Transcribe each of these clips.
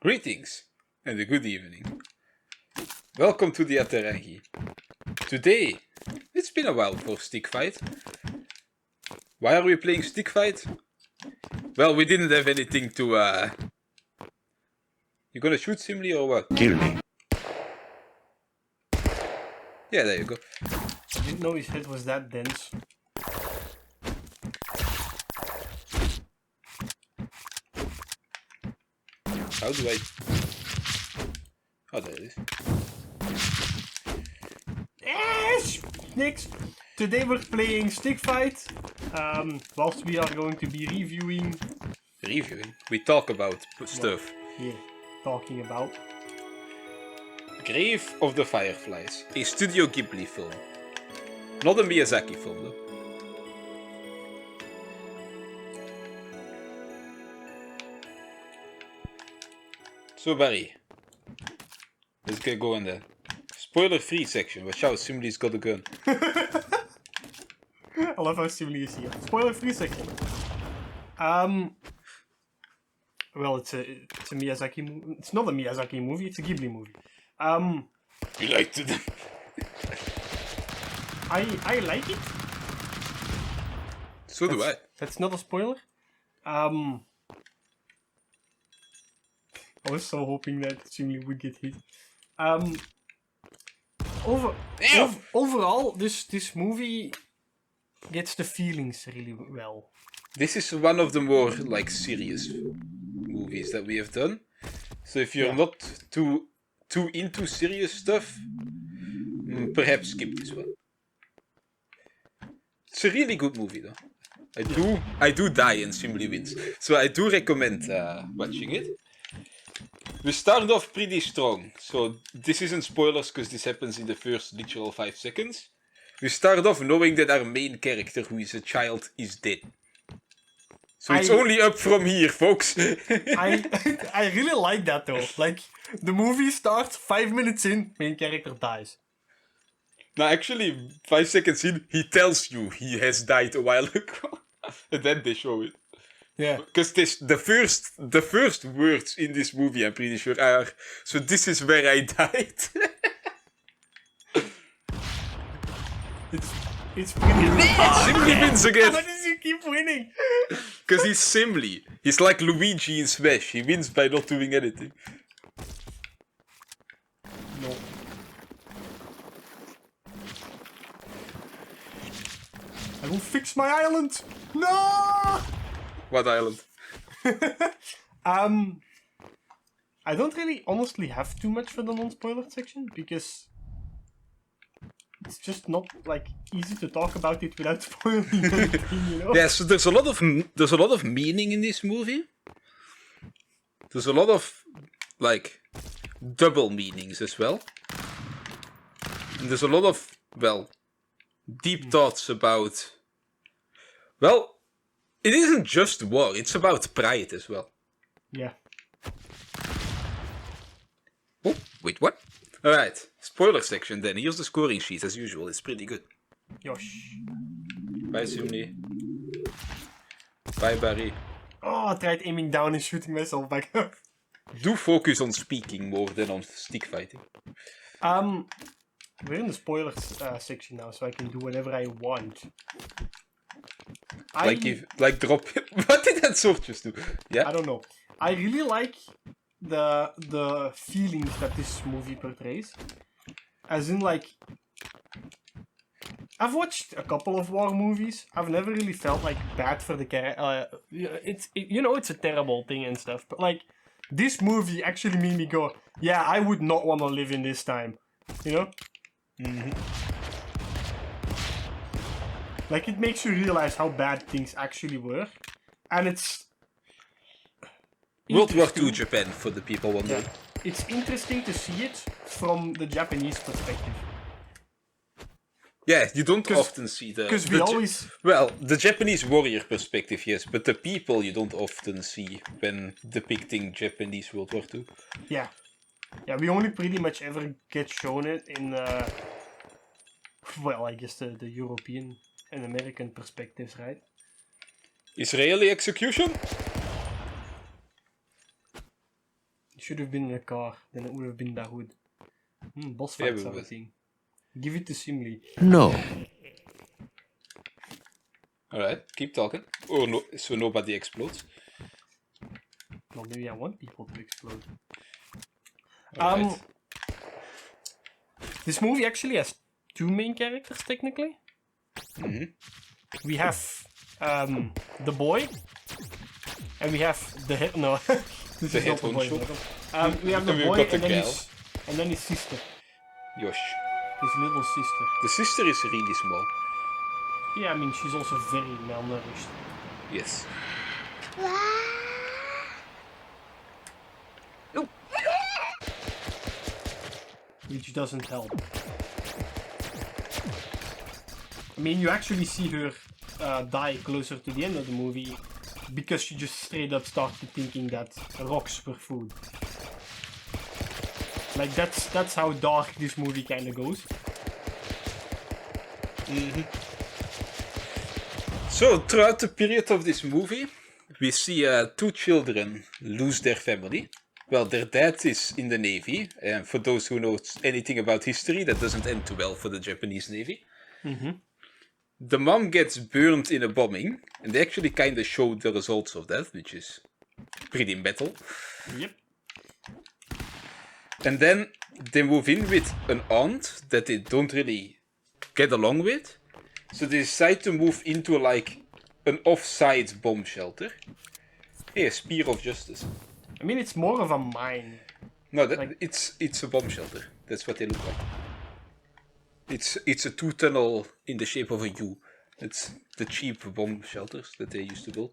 Greetings and a good evening. Welcome to the Atarangi. Today, it's been a while for Stick Fight. Why are we playing Stick Fight? Well, we didn't have anything to You gonna shoot Simli or what? Kill me. Yeah, there you go. I didn't know his head was that dense. How do I... Oh, there it is. Yes! Next! Today we're playing Stick Fight. Whilst we are going to be reviewing... Reviewing? We talk about stuff. Yeah, talking about... Grave of the Fireflies. A Studio Ghibli film. Not a Miyazaki film, though. So, Barry. Let's get going there. Spoiler-free section. Watch out, Simli's got a gun. I love how Simili is here. Spoiler-free section. Well, it's a Miyazaki movie. It's not a Miyazaki movie, it's a Ghibli movie. You liked it? I like it. So do I. That's not a spoiler. I was so hoping that Simili would get hit. Overall, this movie gets the feelings really well. This is one of the more, serious movies that we have done. So if you're not too into serious stuff, perhaps skip this one. It's a really good movie, though. I do die and Simli wins. So I do recommend watching it. We start off pretty strong. So this isn't spoilers because this happens in the first literal 5 seconds. We start off knowing that our main character, who is a child, is dead. So it's only up from here, folks. I really like that though. Like, the movie starts 5 minutes in, main character dies. Now, actually, 5 seconds in, he tells you he has died a while ago. And then they show it. Yeah. Because the first words in this movie, I'm pretty sure, are, so this is where I died. It's pretty... Simli wins again. Why does he keep winning? Because he's Simli. He's like Luigi in Smash. He wins by not doing anything. No. I will fix my island! No! What island? I don't really honestly have too much for the non-spoiler section because it's just not easy to talk about it without spoiling anything, you know? Yeah, so there's a lot of meaning in this movie. There's a lot of double meanings as well. And there's a lot of deep thoughts about it isn't just war, it's about pride as well. Yeah. Oh, wait, what? Alright, spoiler section then. Here's the scoring sheet as usual, it's pretty good. Yosh. Bye Simli. Bye Barry. Oh, I tried aiming down and shooting myself back up. Do focus on speaking more than on stick fighting. We're in the spoilers section now, so I can do whatever I want. Drop. What did that sword just do? Yeah. I don't know. I really like the feelings that this movie portrays. As in, I've watched a couple of war movies. I've never really felt bad for the character. It's a terrible thing and stuff. But this movie actually made me go, yeah, I would not want to live in this time. You know? Mm-hmm. It makes you realize how bad things actually were. And it's... World War II Japan, for the people wondering. Yeah. It's interesting to see it from the Japanese perspective. Yeah, you don't often see the... Because we always... Well, the Japanese warrior perspective, yes, but the people you don't often see when depicting Japanese World War II. Yeah. Yeah, we only pretty much ever get shown it in, I guess the European and American perspectives, right? Israeli execution? It should have been in a car. Then it would have been that good. Boss Yeah, fights but- are a thing. Give it to Simli. No. Alright, keep talking. Oh no, so nobody explodes. Well, maybe I want people to explode. Alright. This movie actually has two main characters, technically. Mhm. We have the boy, and we have the head. No, this The is head not the boy. honcho. We have the And we've boy, got the and then gal. his sister, Yosh. his little sister. The sister is really small. Yeah, I mean she's also very malnourished. Yes. Which doesn't help. I mean, you actually see her die closer to the end of the movie because she just straight up started thinking that rocks were food. Like that's how dark this movie kind of goes. So, throughout the period of this movie, we see two children lose their family. Well, their dad is in the Navy, and for those who know anything about history, that doesn't end too well for the Japanese Navy. The mom gets burned in a bombing, and they actually kind of show the results of that, which is pretty metal. Yep. And then they move in with an aunt that they don't really get along with. So they decide to move into like an off-site bomb shelter. Hey, a spear of justice. I mean, it's more of a mine. No, Like- it's a bomb shelter. That's what they look like. It's a two-tunnel in the shape of a U. It's the cheap bomb shelters that they used to build.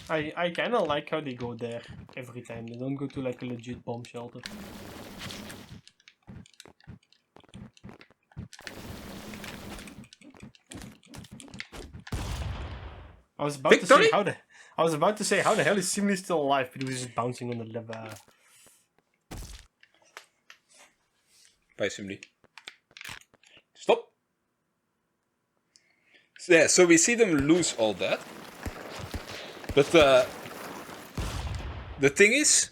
I kind of like how they go there every time. They don't go to like a legit bomb shelter. I was about to say Victory? how the hell is Simli still alive, but he was just bouncing on the lava. Bye, Simli. Stop! So, yeah, so we see them lose all that. But the thing is,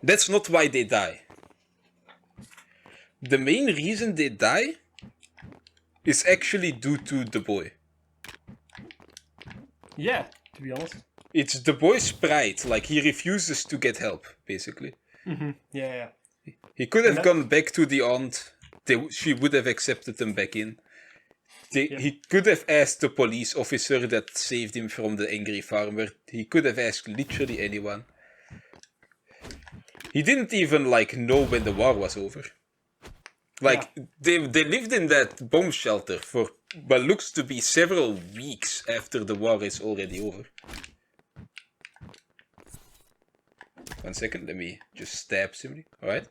that's not why they die. The main reason they die is actually due to the boy. Yeah, to be honest. It's the boy's pride, like he refuses to get help, basically. Yeah. He could have gone back to the aunt. She would have accepted him back in. He could have asked the police officer that saved him from the angry farmer. He could have asked literally anyone. He didn't even like know when the war was over. Like they lived in that bomb shelter for what looks to be several weeks after the war is already over. 1 second, let me just stab somebody. Alright.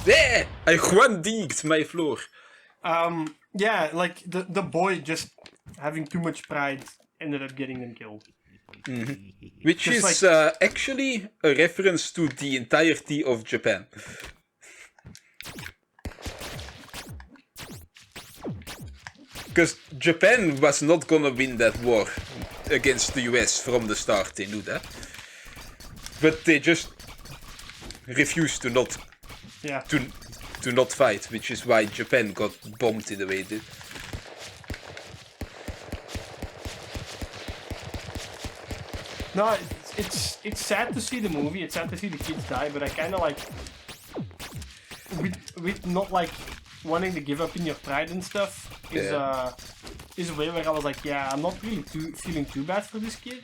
There! I one-digged my floor. Yeah, like the boy just having too much pride ended up getting them killed. Which Just is actually a reference to the entirety of Japan. Because Japan was not gonna win that war against the US from the start, they knew that. But they just refused to not Yeah. to not fight, which is why Japan got bombed in the way it did. No, it's sad to see the movie. It's sad to see the kids die, but I kind of like with not like wanting to give up in your pride and stuff is a way where I was like, yeah, I'm not really feeling too bad for this kid.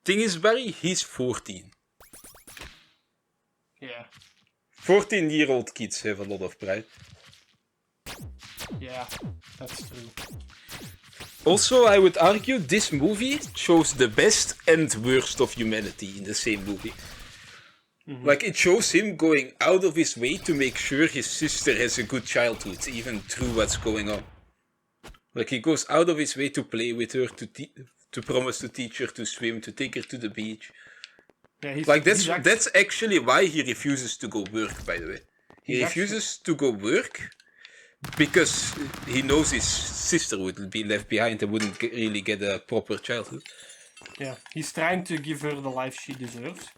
Thing is, Barry, he's 14. Yeah, 14-year-old kids have a lot of pride. yeah, that's true. Also, I would argue this movie shows the best and worst of humanity in the same movie. Like, it shows him going out of his way to make sure his sister has a good childhood, even through what's going on. Like, he goes out of his way to play with her, to promise to teach her to swim, to take her to the beach. Yeah, Like, that's actually why he refuses to go work, by the way. He refuses to go work because he knows his sister would be left behind and wouldn't really get a proper childhood. Yeah, he's trying to give her the life she deserves.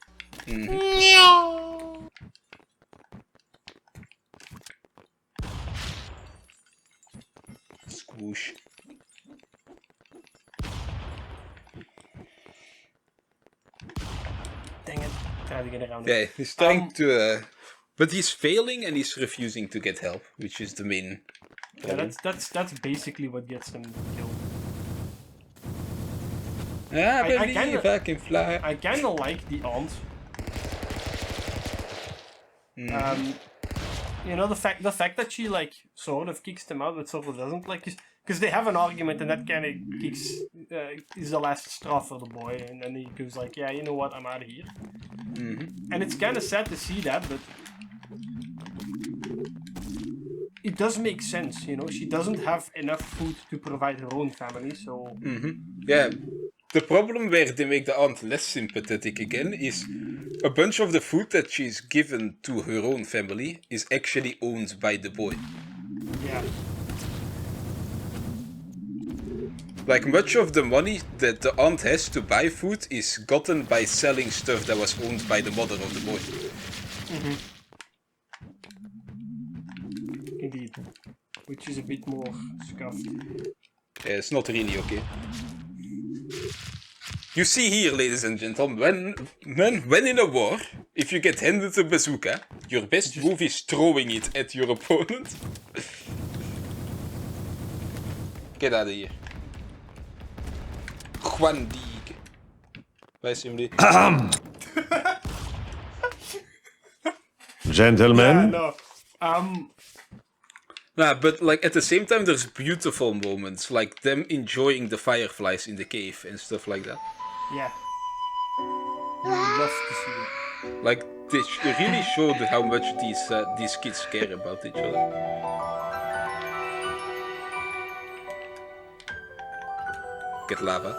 Squoosh. Dang it. Try to get around Yeah, it. he's trying to... but he's failing and he's refusing to get help, which is the main problem. Yeah, that's basically what gets him killed. I believe kinda- I can fly. I kinda like the aunt. You know, the fact that she like sort of kicks them out but sort of doesn't, like, because they have an argument and that kind of kicks is the last straw for the boy, and then he goes like, yeah, you know what, I'm out of here. And it's kind of sad to see that, but it does make sense, you know. She doesn't have enough food to provide her own family, so Yeah, the problem where they make the aunt less sympathetic again is a bunch of the food that she's given to her own family is actually owned by the boy. yeah. Like, much of the money that the aunt has to buy food is gotten by selling stuff that was owned by the mother of the boy. Indeed. Which is a bit more scuffed. Yeah, it's not really okay. You see here, ladies and gentlemen, when in a war, if you get handed a bazooka, your best move is throwing it at your opponent. Get out of here. Juan Dieg. Waar is hem die? Gentlemen, Yeah, no. Nah, but like at the same time, there's beautiful moments, like them enjoying the fireflies in the cave and stuff like that. Yeah. You would love to see it. Like they really showed how much these kids care about each other. Get lava.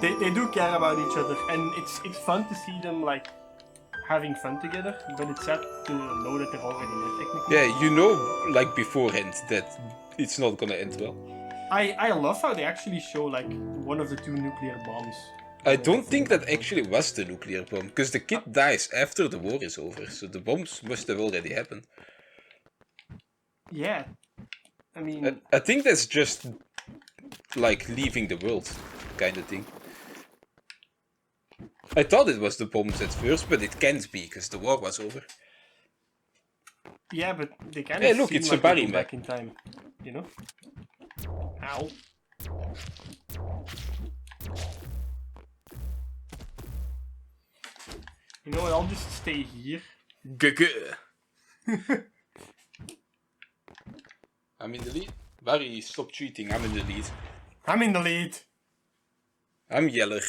They do care about each other, and it's fun to see them like having fun together, but it's sad to know that they're already there technically. Yeah, you know, like beforehand that it's not gonna end well. I love how they actually show like one of the two nuclear bombs. I don't think that actually was the nuclear bomb, because the kid dies after the war is over, so the bombs must have already happened. Yeah. I mean, I think that's just like leaving the world kind of thing. I thought it was the bombs at first, but it can't be, because the war was over. yeah, but they kind of Hey, look, seem it's like a Barry they go map. back in time, you know? Ow. You know what, I'll just stay here. Guh. I'm in the lead. Barry, stop cheating. I'm in the lead. I'm in the lead. I'm Yeller.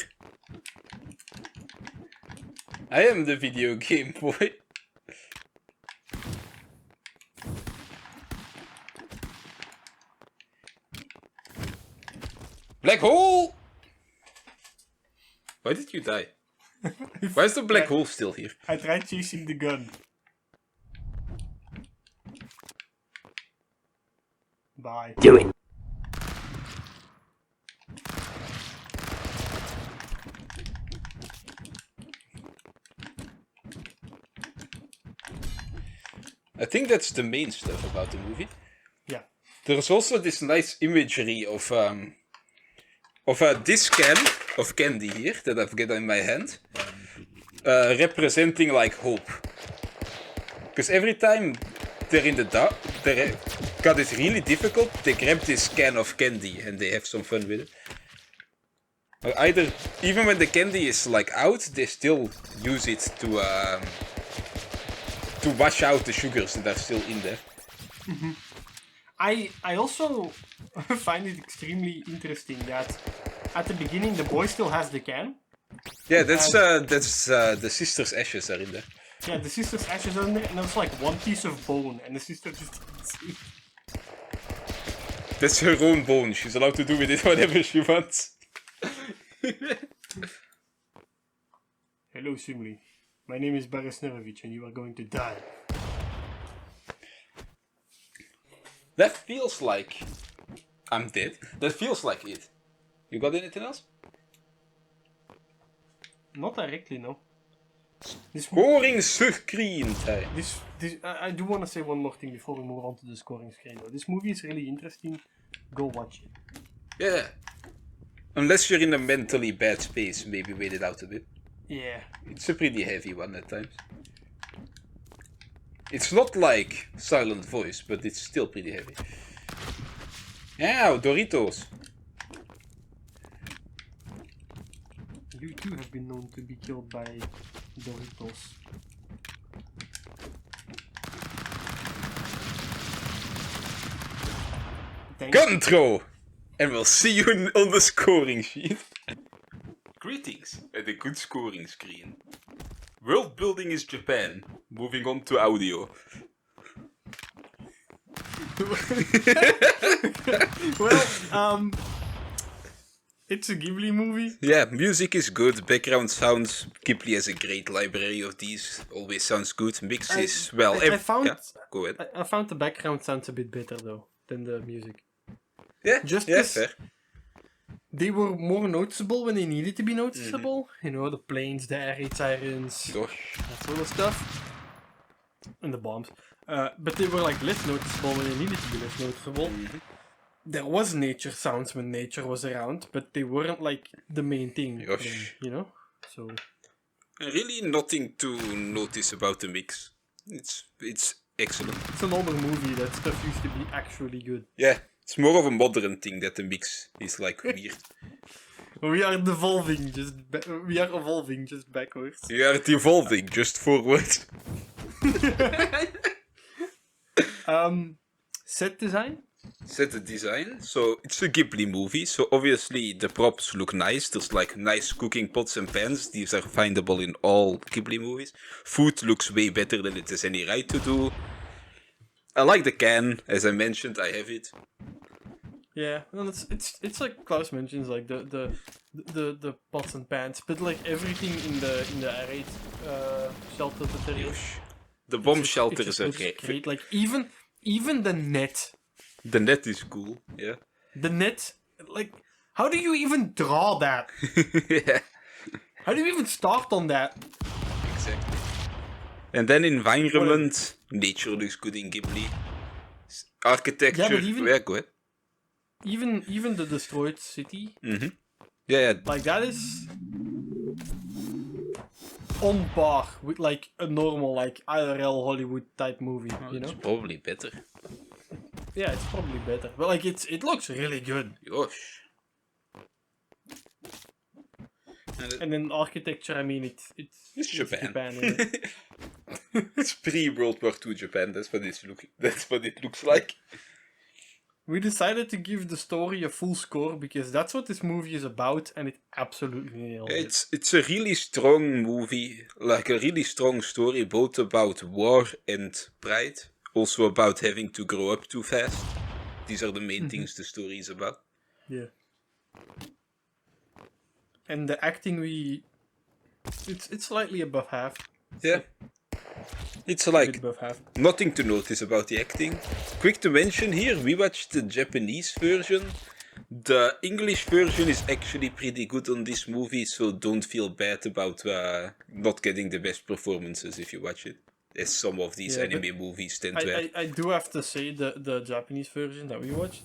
I am the video game boy. Black hole! Why did you die? Why is the black hole still here? I tried chasing the gun. Bye. do it. I think that's the main stuff about the movie. Yeah. There's also this nice imagery of this can of candy here that I've got in my hand, representing like hope. Because every time they're in the dark, they got it really difficult, they grab this can of candy and they have some fun with it. Or either, even when the candy is like out, they still use it to wash out the sugars that are still in there. I also find it extremely interesting that at the beginning the boy still has the can. Yeah, that's the sister's ashes are in there. Yeah, the sister's ashes are in there, and there's like one piece of bone, and the sister just That's her own bone. She's allowed to do with it whatever she wants. Hello, Simli. My name is Boris Nerovich, and you are going to die. That feels like... I'm dead. That feels like it. You got anything else? Not directly, no. Scoring screen time. I do want to say one more thing before we move on to the scoring screen. Though. This movie is really interesting. Go watch it. Yeah. Unless you're in a mentally bad space, maybe wait it out a bit. Yeah. It's a pretty heavy one at times. It's not like Silent Voice, but it's still pretty heavy. Ow, Doritos. You too have been known to be killed by Doritos. Gun throw! And we'll see you on the scoring sheet. Greetings at a good scoring screen. World building is Japan. Moving on to audio. Well, it's a Ghibli movie. Yeah, music is good, background sounds. Ghibli has a great library of these. Always sounds good. Mix is, well... I found... Yeah, go ahead. I found the background sounds a bit better, though, than the music. Yeah, Just yeah, fair. They were more noticeable when they needed to be noticeable. You know, the planes, the air raid sirens, Gosh. that sort of stuff. And the bombs. But they were like less noticeable when they needed to be less noticeable. There was nature sounds when nature was around, but they weren't like the main thing. Gosh. You know? So... Really nothing to notice about the mix. It's excellent. It's an older movie. That stuff used to be actually good. Yeah, it's more of a modern thing that the mix is like weird. We are evolving just backwards. You are evolving just forward. Set design? Set the design. So it's a Ghibli movie, so obviously the props look nice. There's like nice cooking pots and pans. These are findable in all Ghibli movies. Food looks way better than it has any right to do. I like the can, as I mentioned, I have it. Yeah, and it's like Klaus mentions, like the pots and pans, but like everything in the air raid shelter that there is. The bomb shelters are great. Like even the net. The net is cool, yeah. The net, like, how do you even draw that? Yeah. How do you even start on that? Exactly. And then environment, nature looks good in Ghibli. Architecture, Yeah, but even- go ahead. Even the destroyed city, Yeah. like that is on par with like a normal like IRL Hollywood type movie, you know? It's probably better. Yeah, it's probably better, but like it looks really good. Gosh. And then architecture, I mean, it's Japan. isn't it? It's pre-World War II Japan. That's what it looks like. We decided to give the story a full score because that's what this movie is about, and it absolutely nailed it. It's a really strong movie, like a really strong story, both about war and pride. Also about having to grow up too fast. These are the main things the story is about. Yeah. And the acting, it's slightly above half. Yeah. It's A like bit above half. nothing to notice about the acting. Quick to mention here, we watched the Japanese version. The English version is actually pretty good on this movie, so don't feel bad about not getting the best performances if you watch it. As some of these anime movies tend to have. I do have to say the Japanese version that we watched.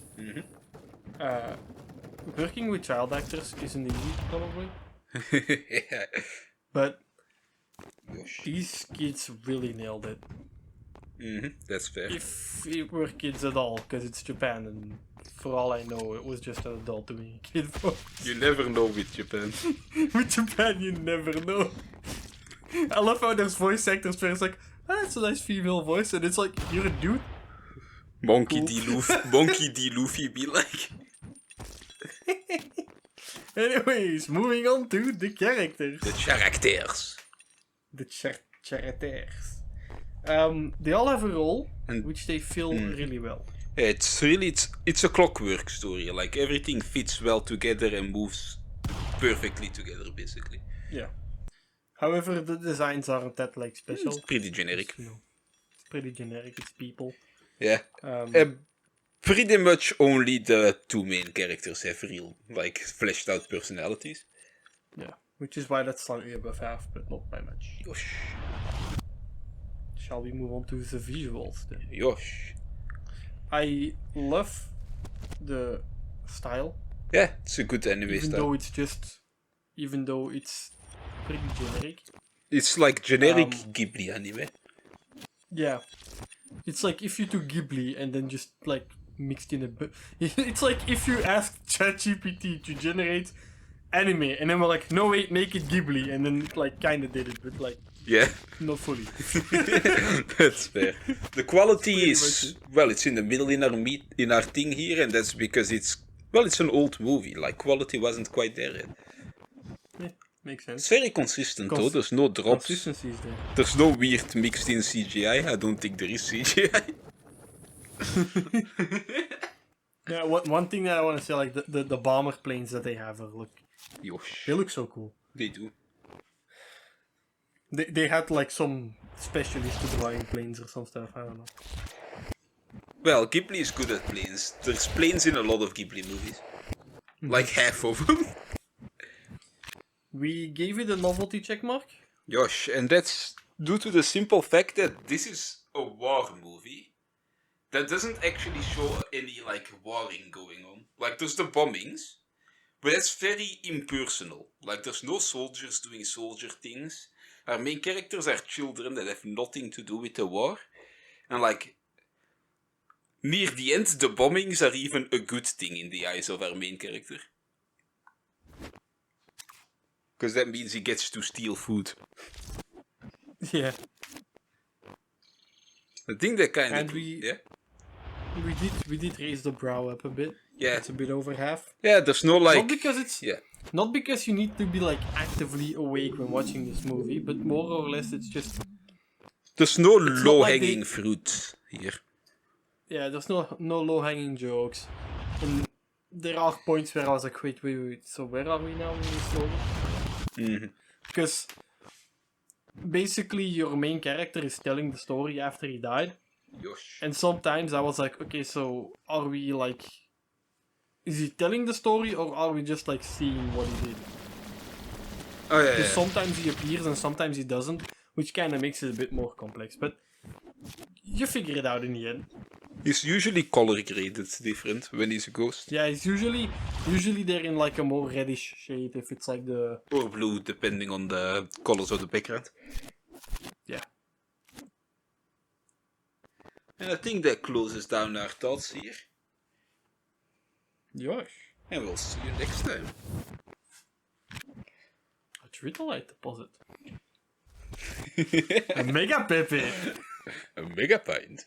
Working with child actors isn't easy, probably. Yeah. But Gosh. these kids really nailed it. That's fair. If it were kids at all, because it's Japan, and for all I know, it was just an adult doing a kid voice. You never know with Japan. With Japan, you never know. I love how there's voice actors where it's like, that's a nice female voice, and it's like, you're a dude? Monkey D. Luffy be like. Anyways, moving on to the characters. The characters. The characters. They all have a role, which they fill really well. Yeah, it's a clockwork story. Like everything fits well together and moves perfectly together, basically. Yeah. However, the designs aren't that like special. It's pretty generic. It's pretty generic. It's people. Yeah. pretty much only the two main characters have real, like, fleshed out personalities. Yeah, which is why that's slightly above half, but not by much. Yosh. Shall we move on to the visuals then? Yosh. I love the style, Yeah, it's a good anime even style. though it's pretty generic. It's like generic Ghibli anime. Yeah, it's like if you took Ghibli and then just like mixed in a bit. It's like if you asked ChatGPT to generate anime and then we're like, no wait, make it Ghibli, and then like kind of did it, but like Yeah, not fully. that's fair. The quality Pretty is, well, it's in the middle in our thing here, and that's because it's an old movie. Like, quality wasn't quite there yet. Yeah, makes sense. It's very consistent though, there's no drops. Consistency is there. There's no weird mixed in CGI. I don't think there is CGI. Yeah, one thing that I want to say, like the bomber planes that they have, Yosh. they look so cool. They do. They had like some specialist to drawing planes or some stuff. I don't know. Well, Ghibli is good at planes. There's planes in a lot of Ghibli movies. Like half of them. We gave it a novelty check mark. Josh, and that's due to the simple fact that this is a war movie that doesn't actually show any like warring going on. Like, there's the bombings, but it's very impersonal. Like, there's no soldiers doing soldier things. Our main characters are children that have nothing to do with the war. And like, near the end, the bombings are even a good thing in the eyes of our main character. Because that means he gets to steal food. Yeah, I think that kind and of... we Yeah? did raise the brow up a bit. Yeah. It's a bit over half. Yeah, there's no like... Not because it's Yeah. not because you need to be like actively awake when watching this movie, but more or less it's just There's no not low-hanging like fruit here. yeah. There's no low hanging jokes, and there are points where I was like, wait. So where are we now in this story? Mm-hmm. Because basically your main character is telling the story after he died, Yosh. and sometimes I was like, okay, so are we like, is he telling the story or are we just like seeing what he did? Oh, yeah, Because yeah. sometimes he appears and sometimes he doesn't, which kind of makes it a bit more complex. But you figure it out in the end. He's usually color graded different when he's a ghost. Yeah, it's usually they're in like a more reddish shade if it's like the Or blue, depending on the colors of the background. yeah. And I think that closes down our thoughts here. Josh, And we'll see you next time. a Tritalite deposit. A Mega Pepe. A mega pint.